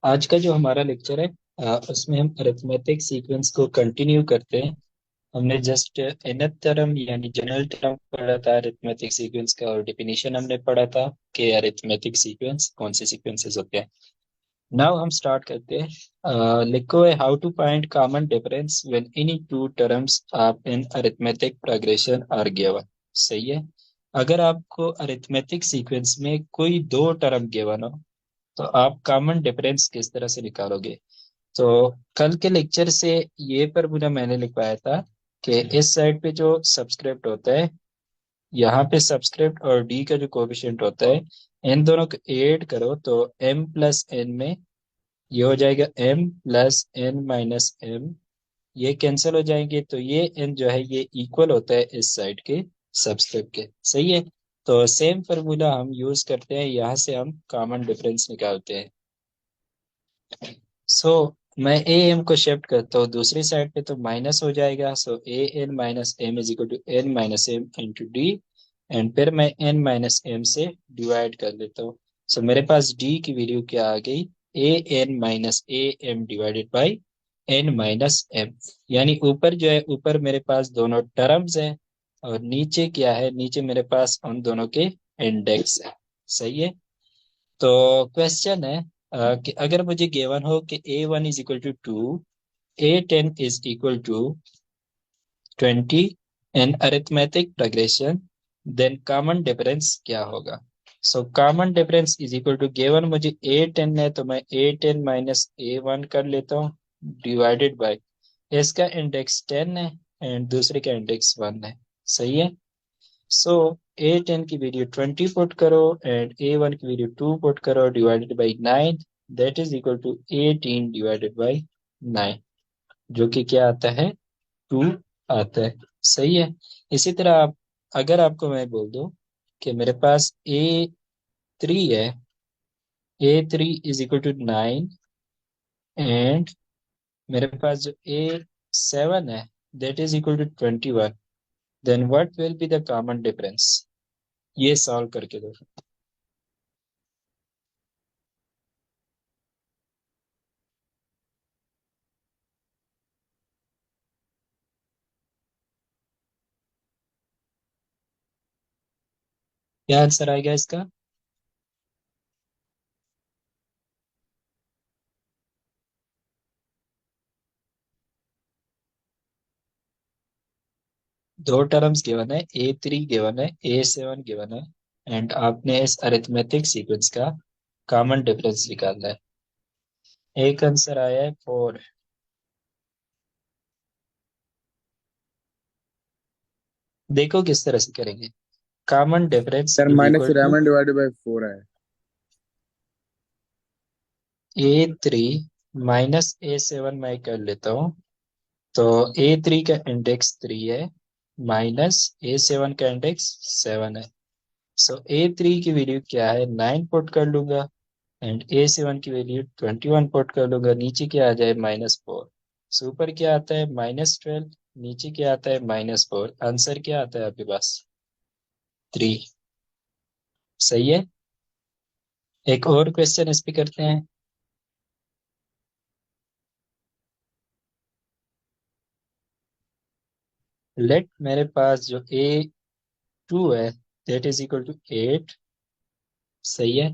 आज का जो हमारा लेक्चर है उसमें हम अरिथमेटिक सीक्वेंस को कंटिन्यू करते हैं। हमने जस्ट nth टर्म यानी जनरल टर्म पढ़ा था अरिथमेटिक सीक्वेंस का, और डिफिनीशन हमने पढ़ा था कि अरिथमेटिक सीक्वेंस कौन से सीक्वेंसेस होते हैं। नाउ हम स्टार्ट करते हैं। लिखो है how to find common difference when any two terms of an arithmetic progression are given. सही है। अगर आपको अरिथमेटिक सीक्वेंस में कोई दो टर्म गिवन हो तो आप कॉमन डिफरेंस किस तरह से निकालोगे। तो कल के लेक्चर से ये फॉर्मूला मैंने लिखवाया था कि इस साइड पे जो सब्सक्रिप्ट होता है, यहाँ पे सब्सक्रिप्ट और डी का जो कोएफिशिएंट होता है, इन दोनों को ऐड करो तो m प्लस एन में ये हो जाएगा m plus n minus m. ये कैंसिल हो जाएंगे तो ये n जो है ये इक्वल होता है इस साइड के सब्सक्रिप्ट के। सही है। तो सेम फॉर्मूला हम यूज करते हैं, यहाँ से हम कॉमन डिफरेंस निकालते हैं। सो मैं ए एम को शिफ्ट करता हूँ दूसरी साइड पे तो माइनस हो जाएगा। So A N minus M is equal to N minus M into D, and फिर मैं एन माइनस एम से डिवाइड कर देता हूँ। सो मेरे पास डी की वैल्यू क्या आ गई, A N minus A M divided by N minus M. यानी ऊपर जो है, ऊपर मेरे पास दोनों टर्म्स है, और नीचे क्या है, नीचे मेरे पास उन दोनों के इंडेक्स है। सही है। तो क्वेश्चन है कि अगर मुझे गिवन हो कि a1 is equal to 2, a10 is equal to 20 an arithmetic progression, then common difference क्या होगा। So common difference is equal to, given मुझे a10 है तो मैं a10 माइनस a1 कर लेता हूँ डिवाइडेड बाय, इसका इंडेक्स 10 है एंड दूसरे का इंडेक्स 1 है। सही है। सो a10 की वैल्यू 20 पुट करो एंड a1 की वैल्यू 2 पुट करो divided by 9, that is equal to 18 divided by 9, जो कि क्या आता है, 2 आता है। सही है। इसी तरह आप, अगर आपको मैं बोल दूं कि मेरे पास a3 है, a3 is equal to 9, and मेरे पास जो a7 है that is equal to 21, then what will be the common difference. ये सॉल्व करके दो। क्या आंसर आएगा इसका। दो टर्म्स गिवन है, a3 गिवन है, a7 गिवन है, एंड आपने इस अरिथमेटिक सीक्वेंस का कॉमन डिफरेंस निकालना है। एक आंसर आया है 4। देखो किस तरह से करेंगे। Common difference sir is minus equal to 11/4 है। a3 माइनस a7 मैं कर लेता हूँ। तो a3 का इंडेक्स 3 है, माइनस a7 का इंडेक्स 7 है। सो a3 की वैल्यू क्या है, 9 पुट कर लूंगा, एंड a7 की वैल्यू 21 पुट कर लूंगा, नीचे क्या आ जाए, -4। सो ऊपर क्या आता है, -12, नीचे क्या आता है, -4। आंसर क्या आता है आपके पास, 3। सही है। एक और क्वेश्चन इस पे करते हैं। लेट मेरे पास जो a2 है दैट इज इक्वल टू 8। सही है।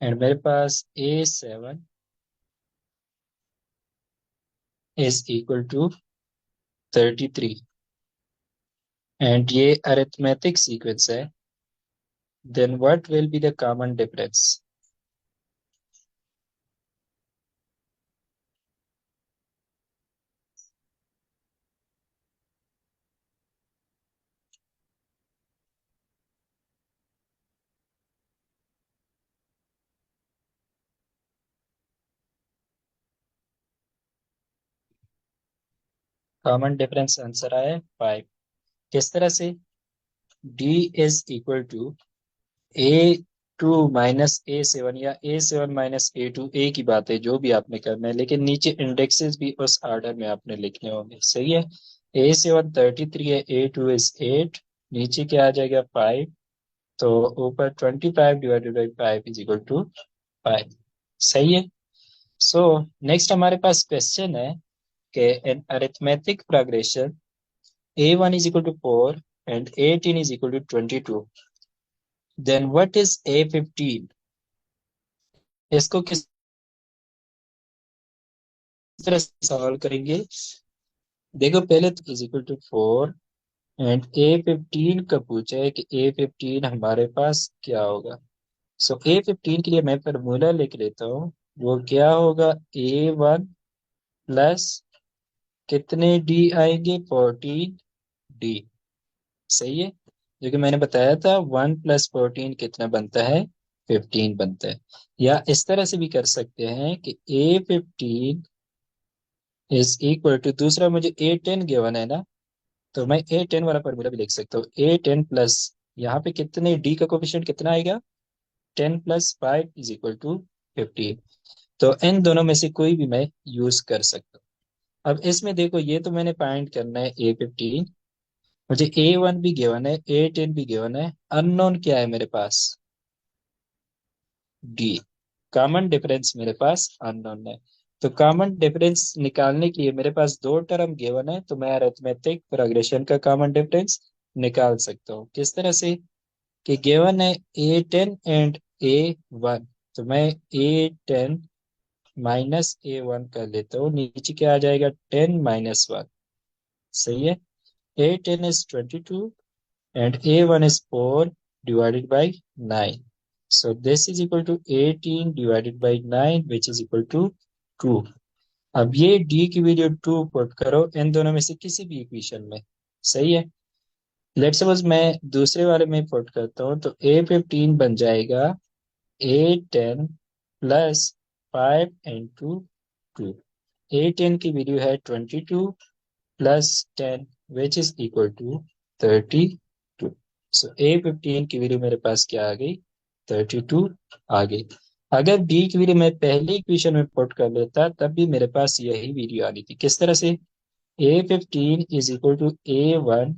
एंड मेरे पास a7 is equal to 33, and ये अरिथमेटिक सीक्वेंस है, then what will be the common difference. Common difference answer आया है 5। किस तरह से, d is equal to a2 minus a7 या a7 माइनस a2, ए की बात है जो भी आपने करना है, लेकिन नीचे इंडेक्सेस भी उस ऑर्डर में आपने लिखने होंगे। सही है। a7 33 है, a2 इज 8, नीचे क्या आ जाएगा, 5। तो ऊपर 25 divided by 5 is equal to 5। सही है। सो नेक्स्ट हमारे पास क्वेश्चन है कि an arithmetic progression a1 is equal to 4 and a10 is equal to 22, then what is a15? इसको किस तरह से सॉल्व करेंगे? देखो पहले तो is equal to 4 and a15 का पूछा है कि a15 हमारे पास क्या होगा। सो a15 के लिए मैं फॉर्मूला लिख लेता हूँ। वो क्या होगा? a1 प्लस कितने डी आएंगे? 14 डी। सही है। जो कि मैंने बताया था 1 + 14 कितना बनता है? 15 बनता है। या इस तरह से भी कर सकते हैं कि a15 इज इक्वल टू, दूसरा मुझे a10 गिवन है ना, तो मैं a10 वाला फॉर्मूला भी लिख सकता हूँ। a10 प्लस यहाँ पे कितने डी का कोफिशिएंट कितना आएगा? 10 + 5 = 15। तो इन दोनों में से कोई भी मैं यूज कर सकता हूँ। अब इसमें देखो ये तो मैंने फाइंड करना है a15। मुझे a1 भी गिवन है, a10 भी गिवन है। अननोन क्या है मेरे पास? डी। कॉमन डिफरेंस मेरे पास अननोन है। तो कॉमन डिफरेंस निकालने के लिए मेरे पास दो टर्म गिवन है, तो मैं अरिथमेटिक प्रोग्रेशन का कॉमन डिफरेंस निकाल सकता हूँ। किस तरह से? कि गिवन है a10 एंड a1, तो मैं a10 माइनस a1 कर लेता हूँ। नीचे क्या आ जाएगा? 10 - 1। सही है। a10 is 22 and a1 is 4 divided by 9. So this is equal to 18 divided by 9, which is equal to 2. अब ये d की वैल्यू 2 पुट करो इन दोनों में से किसी भी इक्वेशन में। सही है। लेट्स सपोज मैं दूसरे वाले में पुट करता हूँ, तो a15 बन जाएगा a10 प्लस 5 × 2। a10 की वैल्यू है 22 plus 10, which is equal to 32। So a15 की वैल्यू मेरे पास क्या आ गई? 32 आ गई। अगर d की वैल्यू मैं पहले इक्वेशन में पुट कर लेता तब भी मेरे पास यही वैल्यू आनी थी। किस तरह से? a15 = a1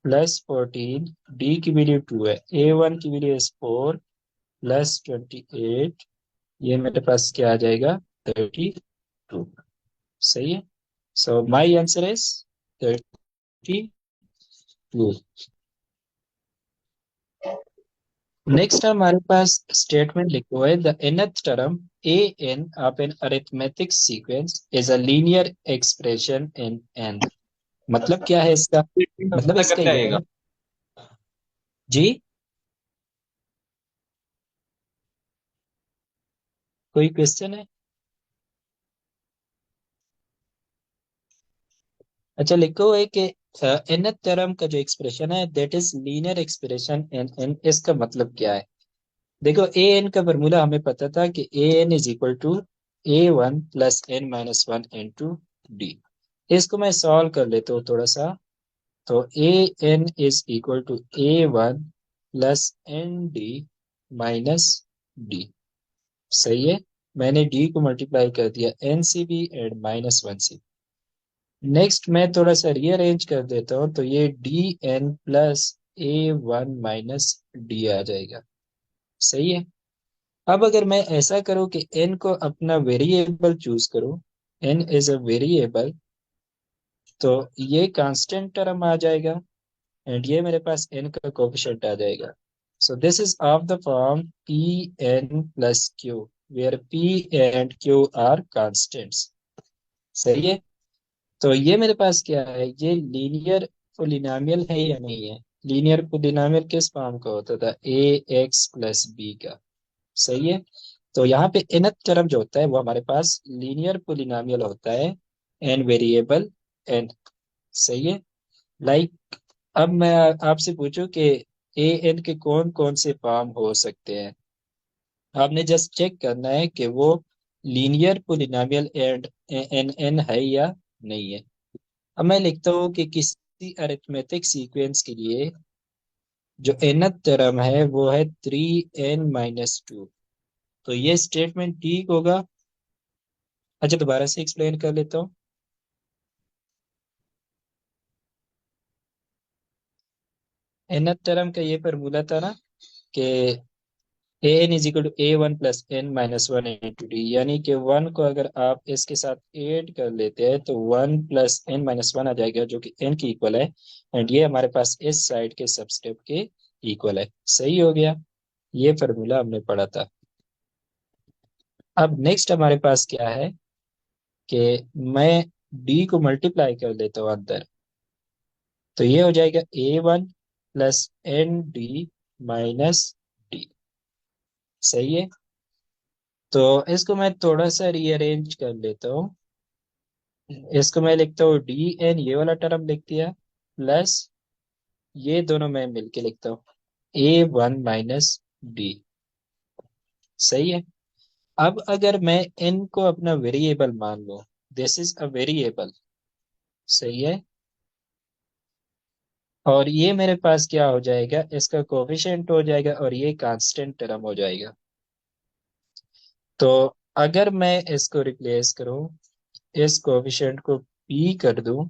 + 14। d की वैल्यू 2 है, a1 की वैल्यू इज 4 प्लस 28। ये मेरे पास क्या आ जाएगा? 32। सही है। So my answer is 32। Next हमारे पास स्टेटमेंट लिखो है, the nth term a n of an arithmetic sequence is a linear expression in n। मतलब क्या है इसका? मतलब पता इसका करते ये आएगा। है जी। कोई क्वेश्चन है? अच्छा लिखो है कि nth टर्म का जो एक्सप्रेशन है that is linear expression in n। इसका मतलब क्या है? देखो ए एन का फॉर्मूला हमें पता था कि A N is equal to a1 + n - 1 into D. इसको मैं सॉल्व कर लेता हूँ थोड़ा सा। तो A N is equal to a1 + n d minus D. सही है। मैंने डी को मल्टीप्लाई कर दिया एन से भी एंड -1 से। नेक्स्ट मैं थोड़ा सा रीअरेंज कर देता हूँ, तो ये dn plus a1 minus D आ जाएगा। सही है। अब अगर मैं ऐसा करूं कि n को अपना वेरिएबल चूज करूं, n इज अ वेरिएबल, तो ये कांस्टेंट टर्म आ जाएगा एंड ये मेरे पास n का कोफिशिएंट आ जाएगा। So this is of the form p n plus q, where p and q are constants. सही है। तो ये मेरे पास क्या है? ये लीनियर पोलिनोमियल है या नहीं है? लीनियर पोलिनोमियल किस फॉर्म का होता था? ए एक्स प्लस बी का। सही है। तो यहाँ पे nth टर्म जो होता है वो हमारे पास लीनियर पोलिनोमियल होता है एन वेरिएबल एन। सही है। लाइक अब मैं आपसे पूछूं कि ए एन के कौन कौन से फॉर्म हो सकते हैं? आपने जस्ट चेक करना है कि वो linear polynomial and n n है या नहीं है। अब मैं लिखता हूँ कि किसी अरिथमेटिक सीक्वेंस के लिए जो nth टर्म है वो है 3n - 2। तो ये स्टेटमेंट ठीक होगा। अच्छा दोबारा से एक्सप्लेन कर लेता हूँ। nth टर्म का ये फॉर्मूला था ना कि A N is equal to A1 + n - 1 × d, यानी कि 1 को अगर आप इसके साथ ऐड कर लेते हैं तो 1 + n - 1 आ जाएगा, जो कि n की इक्वल है। एंड ये हमारे पास इस साइड के सबस्टेप के इक्वल है। सही हो गया, ये फॉर्मूला हमने पढ़ा था। अब नेक्स्ट हमारे पास क्या है कि मैं d को मल्टीप्लाई कर देता हूँ अंदर, तो ये हो जाएगा A1 + n d - d। सही है, तो इसको मैं थोड़ा सा रीअरेंज कर लेता हूँ। इसको मैं लिखता हूँ dn, ये वाला टर्म लिख दिया, प्लस ये दोनों मैं मिलके लिखता हूँ A1 - d। सही है। अब अगर मैं n को अपना वेरिएबल मान लूं, दिस इज अ वेरिएबल। सही है, और ये मेरे पास क्या हो जाएगा, इसका कोफिशिएंट हो जाएगा और ये कांस्टेंट टर्म हो जाएगा। तो अगर मैं इसको रिप्लेस करूं, इस कोफिशिएंट को p कर दूं,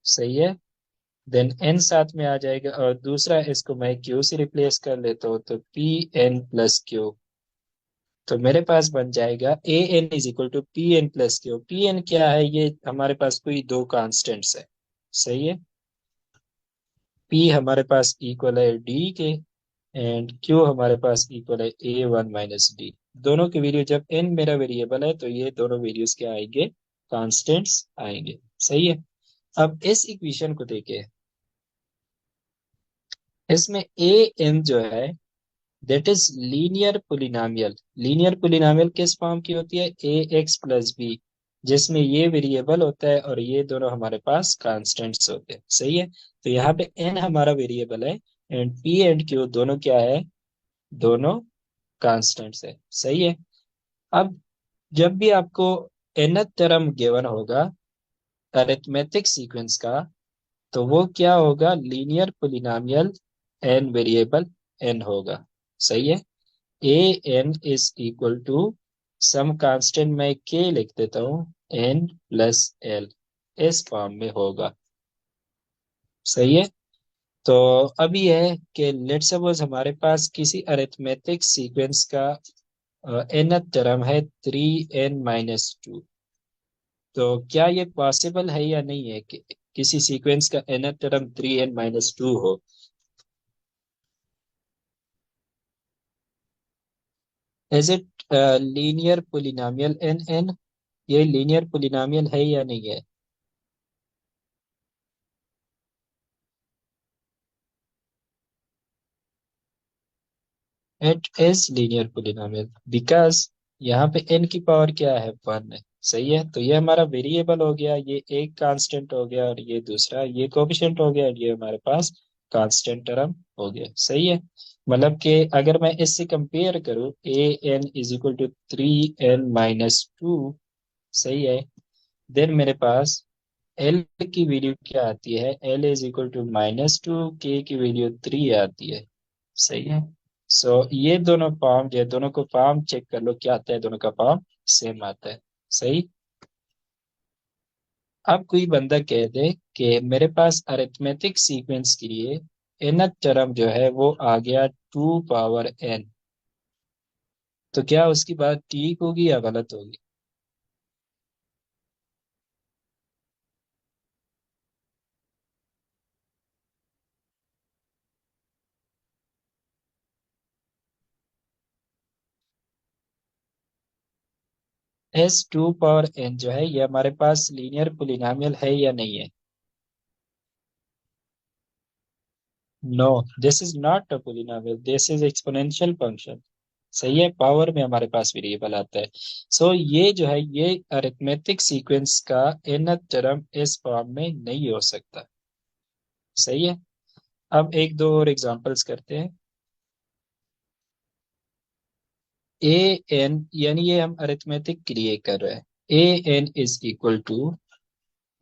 सही है, देन n साथ में आ जाएगा, और दूसरा इसको मैं q से रिप्लेस कर लेता हूँ, तो Pn + q। तो मेरे पास बन जाएगा An = Pn + q। Pn क्या है, ये हमारे पास कोई दो कांस्टेंट्स है। सही है, P हमारे पास इक्वल है d के, एंड Q हमारे पास इक्वल है A1 - d। दोनों की वैल्यू, जब n मेरा वेरिएबल है तो ये दोनों वैल्यूज क्या आएंगे, कांस्टेंट्स आएंगे। सही है। अब इस इक्वेशन को देखें, इसमें ए एन जो है that is linear polynomial. Linear polynomial किस फॉर्म की होती है, ax + b, जिसमें ये वेरिएबल होता है और ये दोनों हमारे पास कांस्टेंट्स होते हैं। सही है, तो यहाँ पे n हमारा वेरिएबल है एंड p एंड q दोनों क्या है, दोनों कांस्टेंट्स है। सही है। अब जब भी आपको nth टर्म गिवन होगा अरिथमेटिक सीक्वेंस का, तो वो क्या होगा, linear polynomial n variable n होगा। सही है, A N is equal to some constant मैं के लिख देता हूँ n + l, इस फॉर्म में होगा। सही है, तो अब ये है कि लेट्स सपोज हमारे पास किसी अरिथमेटिक सीक्वेंस का nth टर्म है 3n - 2। तो क्या ये पॉसिबल है या नहीं है कि किसी सीक्वेंस का nth टर्म 3n - 2 हो। Is it linear polynomial n ये लीनियर पोलिनोमियल है या नहीं है। It is linear polynomial because यहाँ पे n की पावर क्या है, 1 है। सही है, तो ये हमारा वेरिएबल हो गया, ये एक कांस्टेंट हो गया और ये दूसरा ये कोएफिशिएंट हो गया और ये हमारे पास कांस्टेंट टर्म हो गया। सही है, मतलब कि अगर मैं इससे कंपेयर करूँ an = 3n - 2, सही है, देन मेरे पास एल की वैल्यू क्या आती है, L = -2, के की वैल्यू 3 आती है। सही है, सो ये दोनों फॉर्म जो है, दोनों को फॉर्म चेक कर लो क्या आता है, दोनों का फॉर्म सेम आता है। सही। अब कोई बंदा कह दे कि मेरे पास अरिथमेटिक सीक्वेंस के लिए nth टर्म जो है वो आ गया 2 पावर n, तो क्या उसकी बात ठीक होगी या गलत होगी। S 2 पावर n जो है ये हमारे पास लीनियर पोलिनोमियल है या नहीं है। No, this is not a polynomial, this is exponential function. सही है, पावर में हमारे पास वेरिएबल आता है। सो ये जो है ये अरिथमेटिक सीक्वेंस का nth टर्म इस फॉर्म में नहीं हो सकता। सही है, अब एक दो और एग्जांपल्स करते हैं। ए एन, यानी ये हम अरिथमेटिक के लिए कर रहे हैं। A n =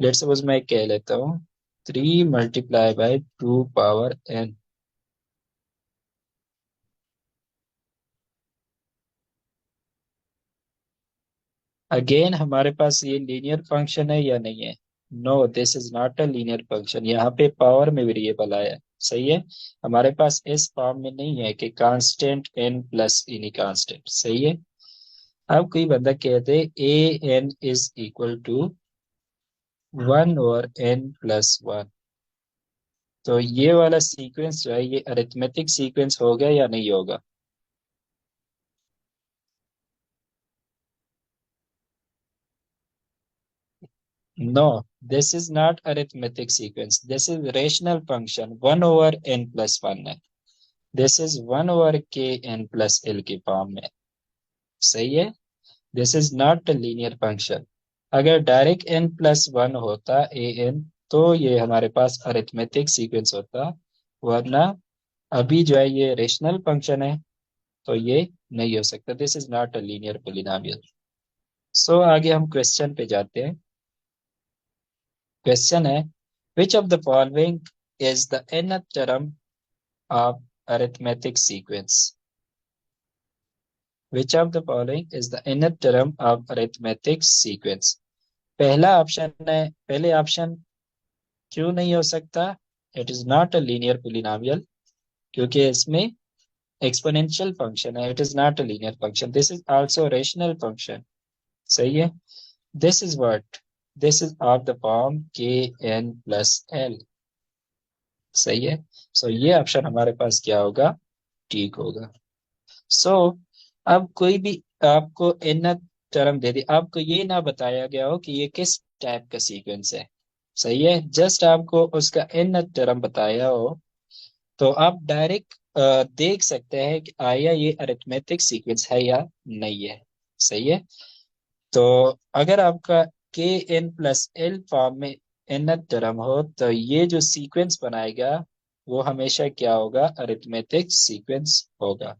लेट्स सपोज मैं कह लेता हूँ 3 × 2 पावर n। अगेन हमारे पास ये लीनियर फंक्शन है या नहीं है। No, this is not a linear function, यहाँ पे पावर में वेरिएबल आया है। सही है। हमारे पास इस फॉर्म में नहीं है कि constant n plus any constant. सही है। अब कोई बंदा कहते A N is equal to 1/n+1, तो ये वाला सीक्वेंस जो है ये अरिथमेटिक सीक्वेंस होगा या नहीं होगा? No, this is not arithmetic sequence, this is rational function 1/n+1 है। दिस इज 1/kn+l के फॉर्म में। सही है। This is not a linear function. अगर डायरेक्ट n+1 होता ए एन, तो ये हमारे पास अरिथमेटिक सीक्वेंस होता, वरना अभी जो है ये रेशनल फंक्शन है, तो ये नहीं हो सकता। This is not a linear polynomial. So आगे हम क्वेश्चन पे जाते हैं। क्वेश्चन है, which of the following is the nth term of arithmetic sequence? Which of the following is the nth term of arithmetic sequence? पहला option है, पहले option क्यों नहीं हो सकता? It is not a linear polynomial, क्योंकि इसमें एक्सपोनेंशियल फंक्शन है। It is not a linear function. This is also rational function. सही है। This is what, this is of the form kn+l। सही है। सो ये ऑप्शन हमारे पास क्या होगा? ठीक होगा। सो अब कोई भी आपको n टर्म दे दे, आपको ये ना बताया गया हो कि ये किस टाइप का सीक्वेंस है। सही है। जस्ट आपको उसका n टर्म बताया हो, तो आप डायरेक्ट देख सकते हैं कि आया ये अरिथमेटिक सीक्वेंस है या नहीं है। सही है। तो अगर आपका kn+l फॉर्म में n टर्म हो, तो ये जो सीक्वेंस बनाएगा वो हमेशा क्या होगा? अरिथमेटिक सीक्वेंस होगा।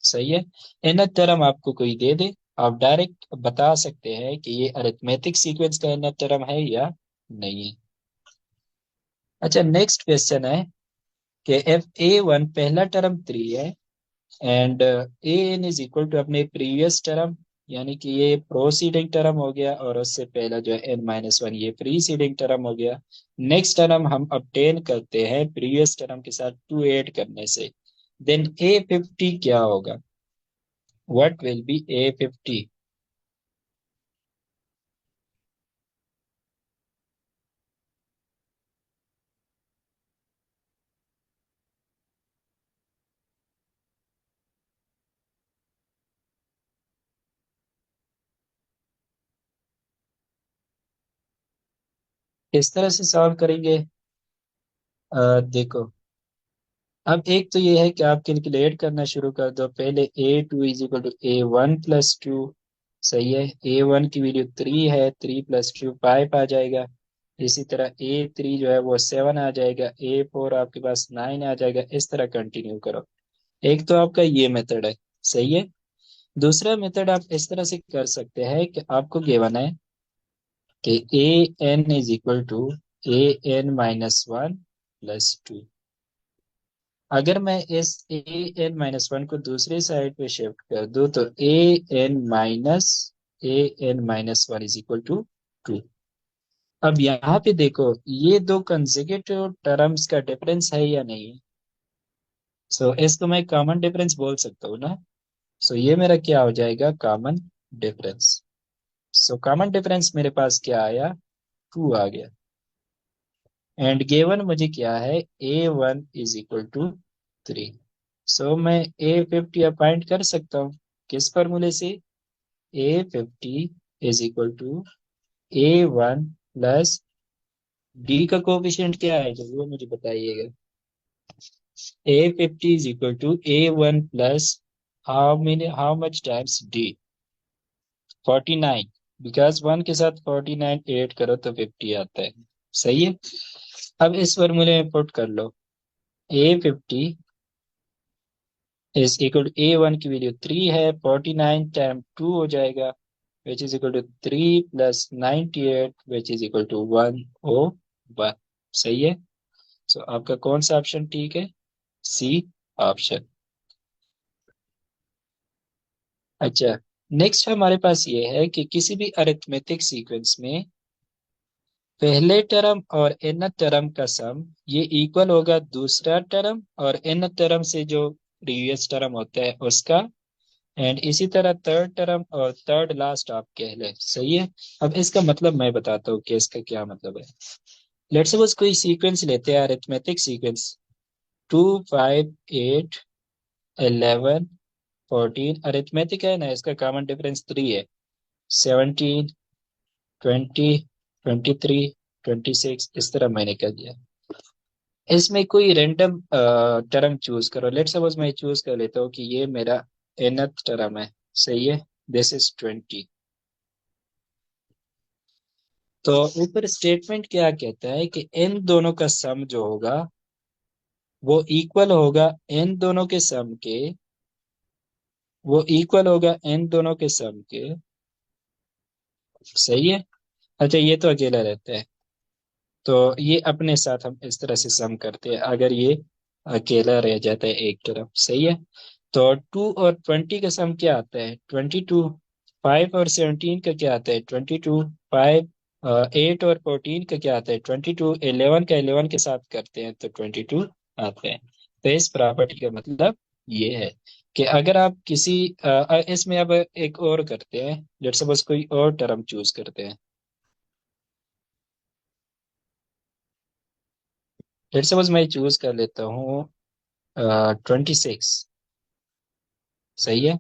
सही है। n टर्म आपको कोई दे दे, आप डायरेक्ट बता सकते हैं कि ये अरिथमेटिक सीक्वेंस का n टर्म है या नहीं है। अच्छा, नेक्स्ट क्वेश्चन है कि एफ ए वन पहला टर्म 3 है, and a N is equal to अपने प्रीवियस टर्म, यानी कि ये प्रोसीडिंग टर्म हो गया, और उससे पहला जो है n-1 ये प्रीसीडिंग टर्म हो गया। नेक्स्ट टर्म हम obtain करते हैं प्रीवियस टर्म के साथ 2 ऐड करने से, देन A50 क्या होगा? What will B A50? किस तरह से सॉल्व करेंगे? देखो, अब एक तो ये है कि आप कैलकुलेट करना शुरू कर दो। पहले A2 = A1+2। सही है। A1 की वैल्यू 3 है, 3+2 5 आ जाएगा। इसी तरह A3 जो है वो 7 आ जाएगा, A4 आपके पास 9 आ जाएगा। इस तरह कंटिन्यू करो। एक तो आपका ये मेथड है। सही है। दूसरा मेथड आप इस तरह से कर सकते हैं कि आपको गिवन है कि AN = AN-1+2। अगर मैं इस AN-1 को दूसरी साइड पे शिफ्ट कर दूं, तो AN-1 = 2। अब यहाँ पे देखो, ये दो कंसेक्यूटिव टर्म्स का डिफरेंस है या नहीं है? सो इसको मैं कॉमन डिफरेंस बोल सकता हूँ ना। सो ये मेरा क्या हो जाएगा? Common difference. सो कॉमन डिफरेंस मेरे पास क्या आया? 2 आ गया। एंड गिवन मुझे क्या है? A1 = 3। सो मैं A50 अपॉइंट कर सकता हूँ। किस फॉर्मूले से? A50 = A1 प्लस डी का कोफिशिएंट क्या है, जो वो मुझे बताइएगा। A50 = A1 plus how much times D? 49। Because 1 के साथ 49 ऐड करो तो 50 आता है। सही है। अब इस फॉर्मूले में पुट कर लो। A50 = A1 की वैल्यू 3 है, 49 टाइम 2 हो जाएगा, which is equal to 3 + 98 which is equal to 101। सही है। सो आपका कौन सा ऑप्शन ठीक है? C option. अच्छा, नेक्स्ट हमारे पास ये है कि किसी भी अरिथमेटिक सीक्वेंस में पहले टर्म और n टर्म का सम ये इक्वल होगा दूसरा टर्म और n टर्म से जो प्रीवियस टर्म होता है उसका। एंड इसी तरह थर्ड टर्म और थर्ड लास्ट आप कह लें, सही है। अब इसका मतलब मैं बताता हूँ कि इसका क्या मतलब है। लेट्स सपोज कोई सीक्वेंस लेते हैं, अरिथमेटिक सीक्वेंस 2 5 8 11 14। अरिथमेटिक है ना, इसका कॉमन डिफरेंस 3 है। 17 20 23 26, इस तरह मैंने कर दिया। इसमें कोई रैंडम टर्म चूज करो। लेट्स सपोज मैं चूज कर लेता हूँ कि ये मेरा nth टर्म है, सही है। This is 20। तो ऊपर स्टेटमेंट क्या कहता है कि इन दोनों का सम जो होगा वो इक्वल होगा इन दोनों के सम के, वो इक्वल होगा इन दोनों के सम के, सही है। अच्छा ये तो अकेला रहता है, तो ये अपने साथ हम इस तरह से सम करते हैं अगर ये अकेला रह जाता है एक तरफ, सही है। तो 2 और 20 का सम क्या आता है? 22। 5 और 17 का क्या आता है? 22। 5। 8 और 14 का क्या आता है? 22। 11 का 11 के साथ करते हैं तो 22 आते हैं। तो इस प्रॉपर्टी का मतलब ये है कि अगर आप किसी इसमें अब एक और करते हैं, लेट्स सपोज कोई और टर्म चूज करते हैं। लेट्स सपोज मैं चूज कर लेता हूँ 26, सही है।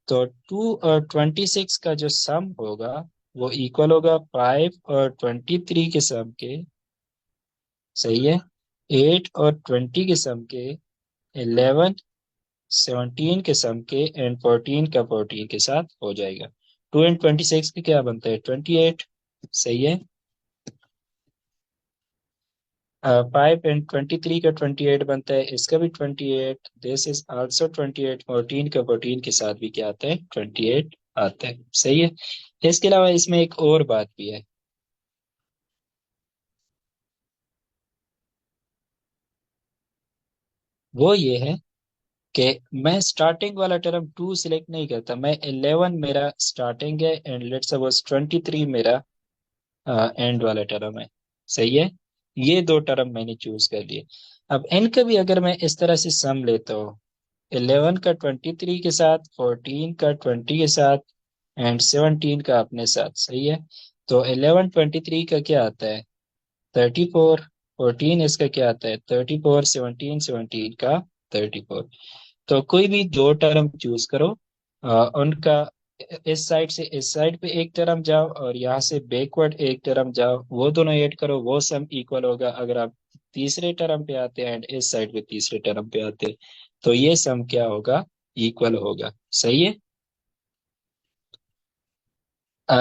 तो 2 और 26 का जो सम होगा वो इक्वल होगा 5 और 23 के सम के, सही है। 8 और 20 के सम के, 11 17 के सम के, एंड 14 का 14 के साथ हो जाएगा। 2 एंड 26 के क्या बनता है? 28, सही है। 5 एंड 23 का 28 बनता है, इसका भी 28। This is also 28। 14 का 14 के साथ भी क्या आता है? 28 आता है, सही है। इसके अलावा इसमें एक और बात भी है, वो ये है कि मैं स्टार्टिंग वाला टर्म 2 सिलेक्ट नहीं करता। मैं 11 मेरा स्टार्टिंग है एंड लेट्स सपोज 23 मेरा एंड वाला टर्म है, सही है। ये दो टर्म मैंने चूज कर लिए। अब इनका भी अगर मैं इस तरह से सम लेता हूँ, 11 का 23 के साथ, 14 का 20 के साथ, एंड 17 का अपने साथ, सही है। तो 11 23 का क्या आता है? 34। 14 इसका क्या आता है? 34। 17 17 का 34। तो कोई भी दो टर्म चूज करो, उनका इस साइड से इस साइड पे एक टर्म जाओ और यहाँ से बैकवर्ड एक टर्म जाओ, वो दोनों ऐड करो, वो सम इक्वल होगा। अगर आप तीसरे टर्म पे आते हैं एंड इस साइड पे तीसरे टर्म पे आते हैं तो ये सम क्या होगा? इक्वल होगा, सही है।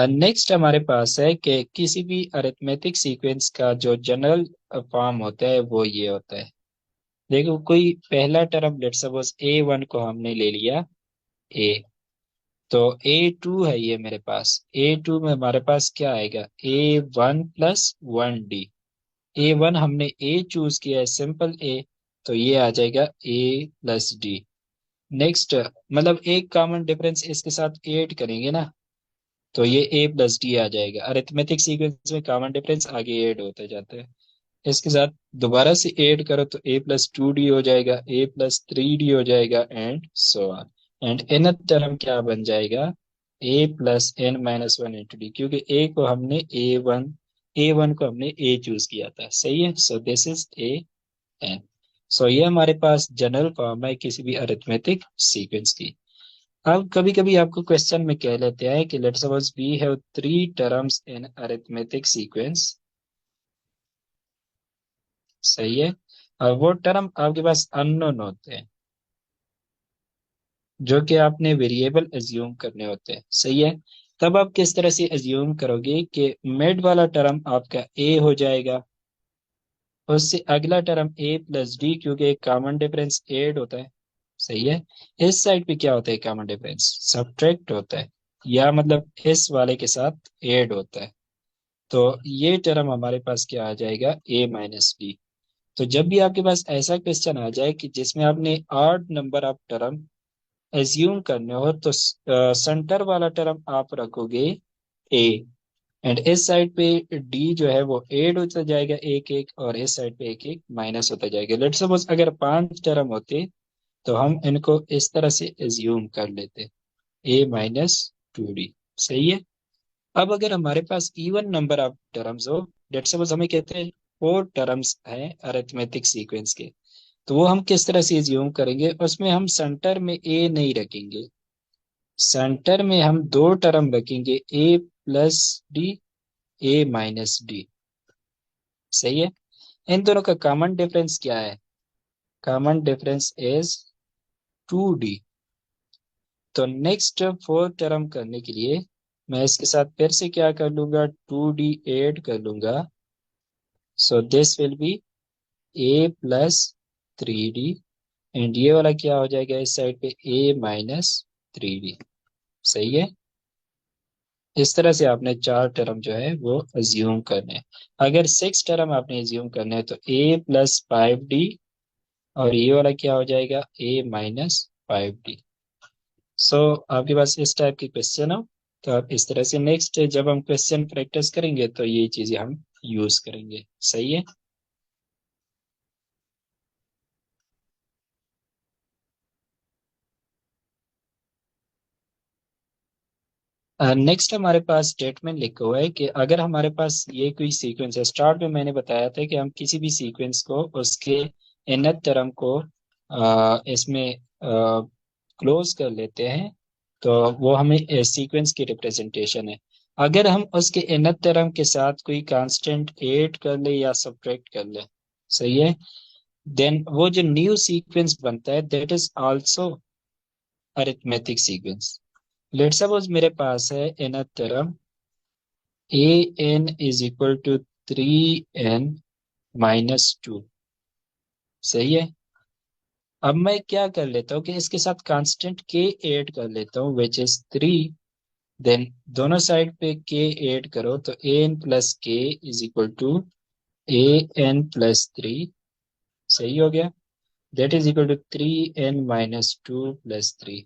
नेक्स्ट हमारे पास है कि किसी भी अरिथमेटिक सीक्वेंस का जो जनरल फॉर्म होता है वो ये होता है। देखो कोई पहला टर्म, लेट्स सपोज A1 को हमने ले लिया ए, तो A2 है ये मेरे पास। A2 में हमारे पास क्या आएगा? A1 + 1D। A1 हमने A चूज किया है, सिंपल A, तो ये आ जाएगा A + D। नेक्स्ट मतलब एक कॉमन डिफरेंस इसके साथ ऐड करेंगे ना, तो ये A + D आ जाएगा। अरिथमेटिक सीक्वेंस में कॉमन डिफरेंस आगे ऐड होते जाते हैं। इसके साथ दोबारा से ऐड करो तो A + 2D हो जाएगा, A + 3D हो जाएगा, and so on. And nth term क्या बन जाएगा? A + n - 1 × D, क्योंकि A वन को हमने A चूज किया था, सही है। सो दिस इज AN। सो ये हमारे पास जनरल फॉर्म है किसी भी अरिथमेटिक सीक्वेंस की। अब कभी कभी आपको क्वेश्चन में कह लेते हैं कि let's suppose we have 3 terms in arithmetic sequence, सही है। और वो टर्म आपके पास अननोन होते हैं, जो कि आपने वेरिएबल एज्यूम करने होते हैं, सही है। तब आप किस तरह से एज्यूम करोगे कि मिड वाला टर्म आपका ए हो जाएगा, उससे अगला टर्म A + D, क्योंकि एक कॉमन डिफरेंस ऐड होता है, सही है। इस साइड पे क्या होता है? कॉमन डिफरेंस सब्ट्रैक्ट होता है, या मतलब इस वाले के साथ ऐड होता है। तो ये टर्म हमारे पास क्या आ जाएगा? A - D। तो जब भी आपके पास ऐसा क्वेश्चन आ जाए कि जिसमें आपने odd number of term assume करने हो, तो सेंटर वाला टर्म आप रखोगे ए, एंड इस साइड पे डी जो है वो ऐड होता जाएगा एक एक, और इस साइड पे एक एक माइनस होता जाएगा। लेट्स सपोज अगर 5 टर्म होते तो हम इनको इस तरह से एज्यूम कर लेते, a-2d। सही है। अब अगर हमारे पास इवन नंबर ऑफ टर्म्स हो, लेट्स सपोज हमें कहते हैं 4 टर्म्स हैं अरिथमेटिक सीक्वेंस के, तो वो हम किस तरह से एज्यूम करेंगे, उसमें हम सेंटर में ए नहीं रखेंगे, सेंटर में हम 2 टर्म रखेंगे, a+d, a-d। सही है। इन दोनों का कॉमन डिफरेंस क्या है? Common difference is 2d। तो नेक्स्ट 4 टर्म करने के लिए मैं इसके साथ फिर से क्या कर लूंगा, 2d ऐड कर लूंगा। So this will be a+3d, and ये वाला क्या हो जाएगा इस साइड पे, a-3d। सही है। इस तरह से आपने 4 टर्म जो है वो अज्यूम करने हैं। अगर 6 टर्म आपने अज्यूम करने हैं तो a+5d, और ये वाला क्या हो जाएगा, a-5d। सो आपके पास इस टाइप की क्वेश्चन हो तो आप इस तरह से नेक्स्ट जब हम क्वेश्चन प्रैक्टिस करेंगे तो ये चीजें हम यूज करेंगे। सही है। नेक्स्ट हमारे पास स्टेटमेंट लिखा हुआ है कि अगर हमारे पास ये कोई सीक्वेंस है, स्टार्ट में मैंने बताया था कि हम किसी भी सीक्वेंस को उसके nth टर्म को इसमें क्लोज कर लेते हैं, तो वो हमें सीक्वेंस की रिप्रेजेंटेशन है। अगर हम उसके nth टर्म के साथ कोई कांस्टेंट ऐड कर ले या सब्ट्रैक्ट कर ले, सही है, देन वो जो न्यू सीक्वेंस बनता है that is also arithmetic sequence. Let suppose मेरे पास है nth टर्म an = 3n-2। सही है। अब मैं क्या कर लेता हूँ कि इसके साथ कांस्टेंट k ऐड कर लेता हूँ विच इज 3। देन दोनों साइड पे k ऐड करो तो an+k = an+3। सही हो गया। That is equal to 3n-2 + 3।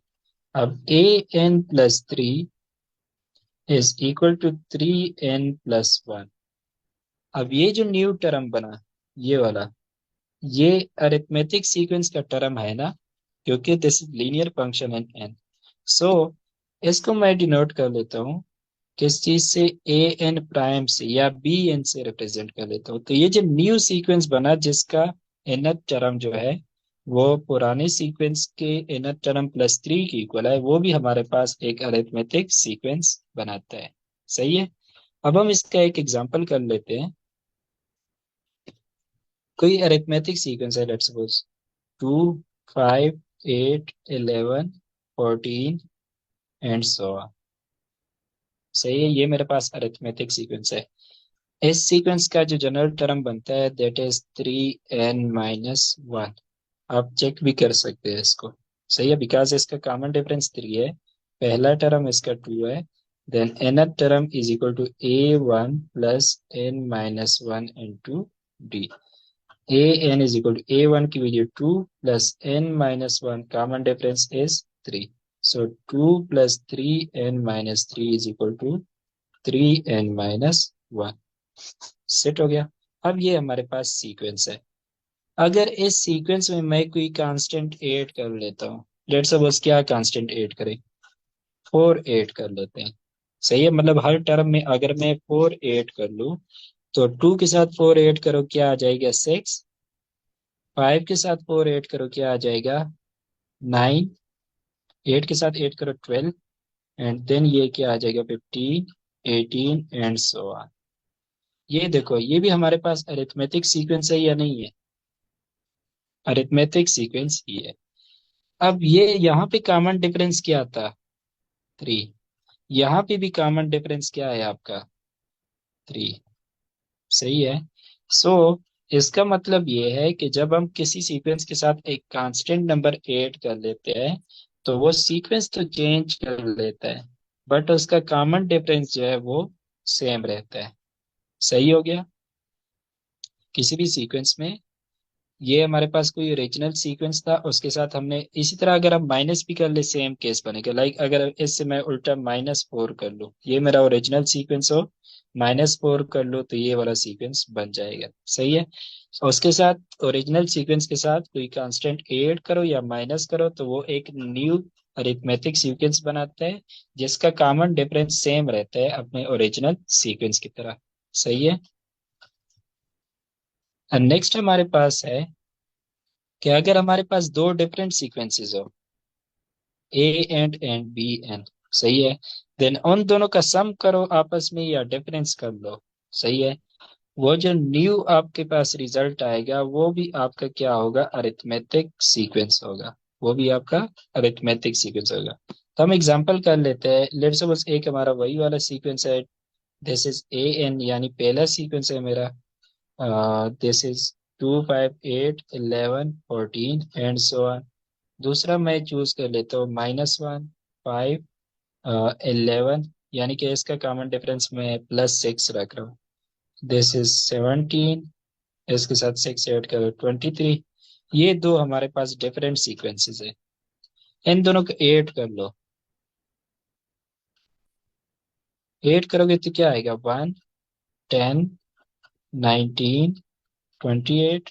अब an+3 is equal to 3n+1। अब ये जो न्यू टर्म बना, ये वाला, ये अरिथमेटिक सीक्वेंस का टर्म है ना, क्योंकि this is linear function in N. So इसको मैं डिनोट कर लेता हूँ किस चीज से, ए एन प्राइम से या बी एन से रिप्रेजेंट कर लेता हूँ। तो ये जो न्यू सीक्वेंस बना जिसका nth टर्म जो है वो पुराने सीक्वेंस के nth टर्म +3 की इक्वल है, वो भी हमारे पास एक अरिथमेटिक सीक्वेंस बनाता है। सही है। अब हम इसका एक एग्जांपल कर लेते हैं। कोई अरिथमेटिक सीक्वेंस है, let's suppose 2, 5, 8, 11, 14 and so on. सही है। ये मेरे पास अरिथमेटिक सीक्वेंस है। इस सीक्वेंस का जो जनरल टर्म बनता है दैट इज 3n-1। आप चेक भी कर सकते हैं इसको। सही है, बिकॉज इसका कॉमन डिफरेंस 3 है, पहला टर्म इसका 2 है, then nth term is equal to a1 + n-1 into d. an is equal to a1 की value 2 + n-1, common difference is 3। So 2 + 3n-3 is equal to 3n-1। Set हो गया। अब ये हमारे पास सीक्वेंस है। अगर इस सीक्वेंस में मैं कोई कांस्टेंट ऐड कर लेता हूँ, लेट्स सपोज क्या कांस्टेंट ऐड करें, 4 ऐड कर लेते हैं। सही है। मतलब हर टर्म में अगर मैं 4 ऐड कर लूँ तो 2 के साथ 4 ऐड करो क्या आ जाएगा, 6। 5 के साथ 4 ऐड करो क्या आ जाएगा, 9। 8 के साथ 8 करो 12, एंड देन ये क्या आ जाएगा, 15, 18 एंड सो ऑन। ये देखो ये भी हमारे पास अरिथमेटिक सीक्वेंस है या नहीं है, अरिथमेटिक सीक्वेंस ही है। अब ये यहाँ पे कॉमन डिफरेंस क्या था, 3। यहाँ पे भी कॉमन डिफरेंस क्या है आपका, 3। सही है। सो इसका मतलब ये है कि जब हम किसी सीक्वेंस के साथ एक कांस्टेंट नंबर ऐड कर लेते हैं तो वो सीक्वेंस तो चेंज कर लेता है, बट उसका कॉमन डिफरेंस जो है वो सेम रहता है। सही हो गया। किसी भी सीक्वेंस में, ये हमारे पास कोई ओरिजिनल सीक्वेंस था, उसके साथ हमने इसी तरह अगर हम माइनस भी कर ले सेम केस बनेगा। लाइक अगर इससे मैं उल्टा -4 कर लूँ, ये मेरा ओरिजिनल सीक्वेंस हो, -4 कर लो तो ये वाला सीक्वेंस बन जाएगा। सही है। और उसके साथ ओरिजिनल सीक्वेंस के साथ कोई कांस्टेंट ऐड करो या माइनस करो तो वो एक न्यू अरिथमेटिक सीक्वेंस बनाता है, जिसका कॉमन डिफरेंस सेम रहता है अपने ओरिजिनल सीक्वेंस की तरह। सही है। नेक्स्ट हमारे पास है कि अगर हमारे पास दो डिफरेंट सीक्वेंसेस हो, ए एंड बी एंड, सही है, देन उन दोनों का सम करो आपस में या डिफरेंस कर लो। सही है। वो जो न्यू आपके पास रिजल्ट आएगा वो भी आपका क्या होगा, अरिथमेटिक सीक्वेंस होगा। वो भी आपका अरिथमेटिक सीक्वेंस होगा। तो हम एग्जांपल कर लेते हैं। लेट्स सपोज एक हमारा वही वाला सीक्वेंस है, दिस इज ए एन, यानी पहला सीक्वेंस है मेरा, this is 2 5 8 11 14 and so on. दूसरा मैं चूज कर लेता हूँ -1 5 11, यानी कि इसका कॉमन डिफरेंस मैं +6 रख रहा हूँ। दिस इज 17, इसके साथ 6 ऐड करो 23। ये दो हमारे पास डिफरेंट सीक्वेंसेस है, इन दोनों को ऐड कर लो। ऐड करोगे तो क्या आएगा, 1 10 19 28,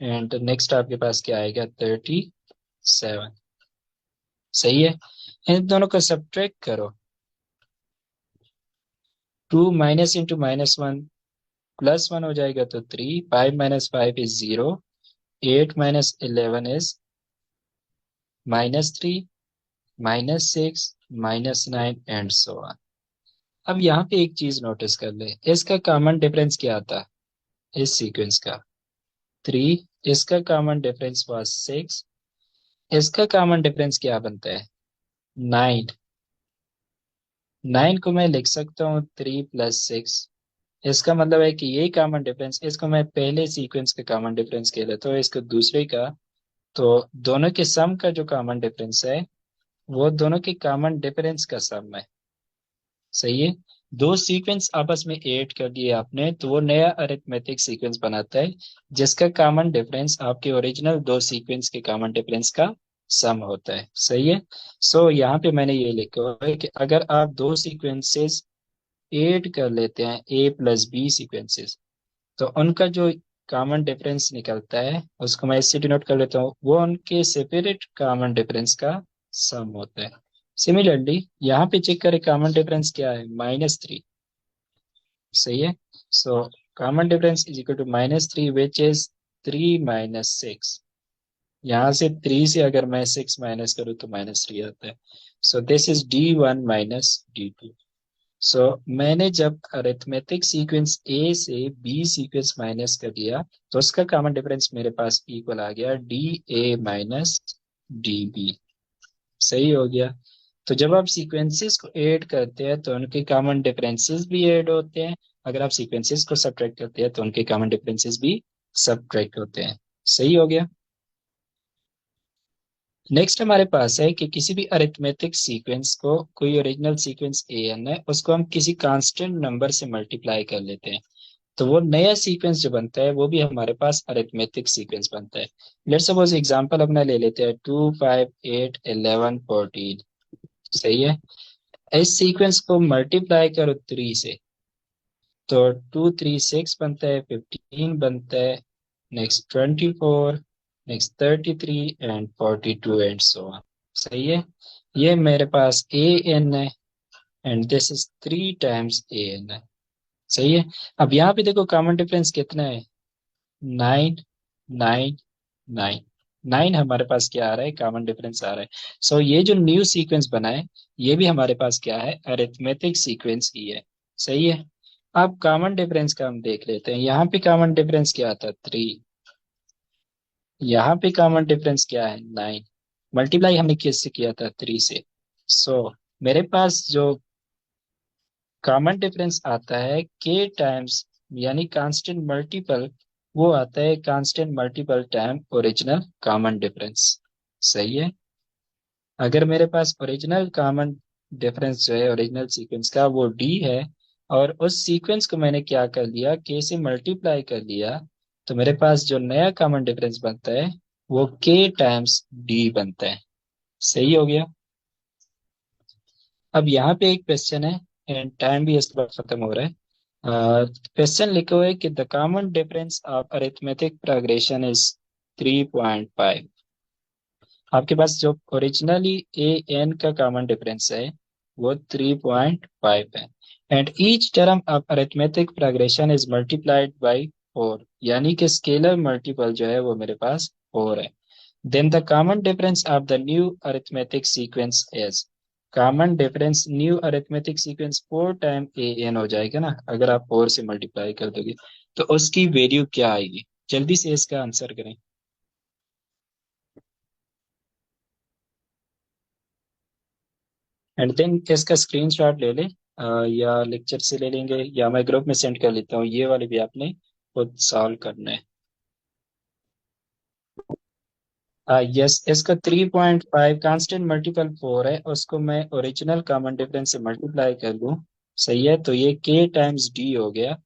एंड नेक्स्ट आपके पास क्या आएगा, 37। सही है। इन दोनों को सब्ट्रैक्ट करो। 2 माइनस इंटू -1 +1 हो जाएगा तो 3, 5 - 5 is 0, 8 - 11 is -3, -6, -9 and so on. अब यहाँ पे एक चीज नोटिस कर ले, इसका कॉमन डिफरेंस क्या आता है इस सीक्वेंस का, 3, इसका कॉमन डिफरेंस वाज 6, इसका कॉमन डिफरेंस क्या बनता है, 9। 9 को मैं लिख सकता हूँ 3 + 6। इसका मतलब है कि ये कॉमन डिफरेंस, इसको मैं पहले सीक्वेंस का कॉमन डिफरेंस कह लेता हूँ, इसको दूसरे का। तो दोनों के सम का जो कॉमन डिफरेंस है वो दोनों के कॉमन डिफरेंस का सम है। सही है। दो सीक्वेंस आपस में ऐड कर दिए आपने तो वो नया अरिथमेटिक सीक्वेंस बनाता है, जिसका कॉमन डिफरेंस आपके ओरिजिनल दो सीक्वेंस के कॉमन डिफरेंस का सम होता है। सही है। सो यहाँ पे मैंने ये लिखा है कि अगर आप दो सीक्वेंसेस ऐड कर लेते हैं, A + B सीक्वेंसेस, तो उनका जो कॉमन डिफरेंस निकलता है उसको मैं इससे डिनोट कर लेता हूँ, वो उनके सेपरेट कॉमन डिफरेंस का सम होता है। सिमिलरली यहाँ पे चेक करें कॉमन डिफरेंस क्या है, -3। सही है। So common difference is equal to -3 which is 3 - 6। यहाँ से 3 से अगर मैं 6 माइनस करूँ तो -3 आता है। सो दिस इज D1 - D2। सो मैंने जब अरिथमेटिक सीक्वेंस ए से बी सीक्वेंस माइनस कर दिया तो उसका कॉमन डिफरेंस मेरे पास इक्वल आ गया DA - DB। सही हो गया। तो जब आप सीक्वेंसेस को ऐड करते हैं तो उनके कॉमन डिफरेंसेस भी ऐड होते हैं, अगर आप सीक्वेंसेस को सब्ट्रैक्ट करते हैं तो उनके कॉमन डिफरेंसेस भी सब्ट्रैक्ट होते हैं। सही हो गया। नेक्स्ट हमारे पास है कि किसी भी अरिथमेटिक सीक्वेंस को, कोई ओरिजिनल सीक्वेंस ए एन है, उसको हम किसी कांस्टेंट नंबर से मल्टीप्लाई कर लेते हैं तो वो नया सीक्वेंस जो बनता है वो भी हमारे पास अरिथमेटिक सीक्वेंस बनता है। लेट्स सपोज एग्जांपल अपना ले लेते हैं, 2 5 8 11 14। सही है। इस सीक्वेंस को मल्टीप्लाई करो 3 से तो 2 3 6 बनता है, 15 बनता है, next 24, next 33 and 42 and so on. सही है। ये मेरे पास ए एन है and this is 3 times a n है। सही है। अब यहाँ पे देखो कॉमन डिफरेंस कितना है, 9 9 9। 9 हमारे पास क्या आ रहा है, कॉमन डिफरेंस आ रहा है। सो ये जो न्यू सीक्वेंस बना है ये भी हमारे पास क्या है, अरिथमेटिक सीक्वेंस ही है। सही है। अब कॉमन डिफरेंस का हम देख लेते हैं। यहाँ पे कॉमन डिफरेंस क्या था, 3। यहाँ पे कॉमन डिफरेंस क्या है, 9। मल्टीप्लाई हमने किससे किया था, 3 से। सो मेरे पास जो कॉमन डिफरेंस आता है के टाइम्स, यानी कांस्टेंट मल्टीपल, वो आता है constant multiple time original common difference. सही है। अगर मेरे पास ओरिजिनल कॉमन डिफरेंस जो है ओरिजिनल सीक्वेंस का वो डी है, और उस सीक्वेंस को मैंने क्या कर लिया, के से मल्टीप्लाई कर लिया, तो मेरे पास जो नया कॉमन डिफरेंस बनता है वो के टाइम्स डी बनता है। सही हो गया। अब यहाँ पे एक क्वेश्चन है एंड टाइम भी इसके बाद खत्म हो रहा है। क्वेश्चन लिखे हुए कि the common difference of arithmetic progression is 3.5। आपके पास जो ओरिजिनली ए एन का कॉमन डिफरेंस है वो 3.5 है। And each term of arithmetic progression is multiplied by 4, यानी कि स्केलर मल्टीपल जो है वो मेरे पास 4 है। Then the common difference of the new arithmetic sequence is, common difference new arithmetic sequence 4 time a n हो जाएगा ना, अगर आप 4 से मल्टीप्लाई कर दोगे तो उसकी वैल्यू क्या आएगी? जल्दी से इसका आंसर करें। एंड देन इसका स्क्रीनशॉट ले ले, या लेक्चर से ले लेंगे या मैं ग्रुप में सेंड कर लेता हूँ, ये वाले भी आपने खुद सॉल्व करना है। यस, इसका 3.5 कांस्टेंट मल्टीपल 4 है, उसको मैं ओरिजिनल कॉमन डिफरेंस से मल्टीप्लाई कर दूं, सही है, तो ये के टाइम्स डी हो गया,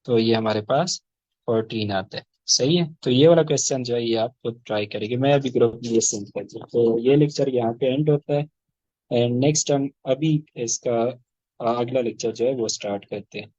तो ये हमारे पास 14 आता है। सही है, तो ये वाला क्वेश्चन जो है ये आप खुद ट्राई करेंगे, मैं अभी ग्रुप में ये सेंड कर दूँ। तो ये लेक्चर यहाँ पे एंड होता है। एंड नेक्स्ट हम अभी इसका अगला लेक्चर जो है वो स्टार्ट करते हैं।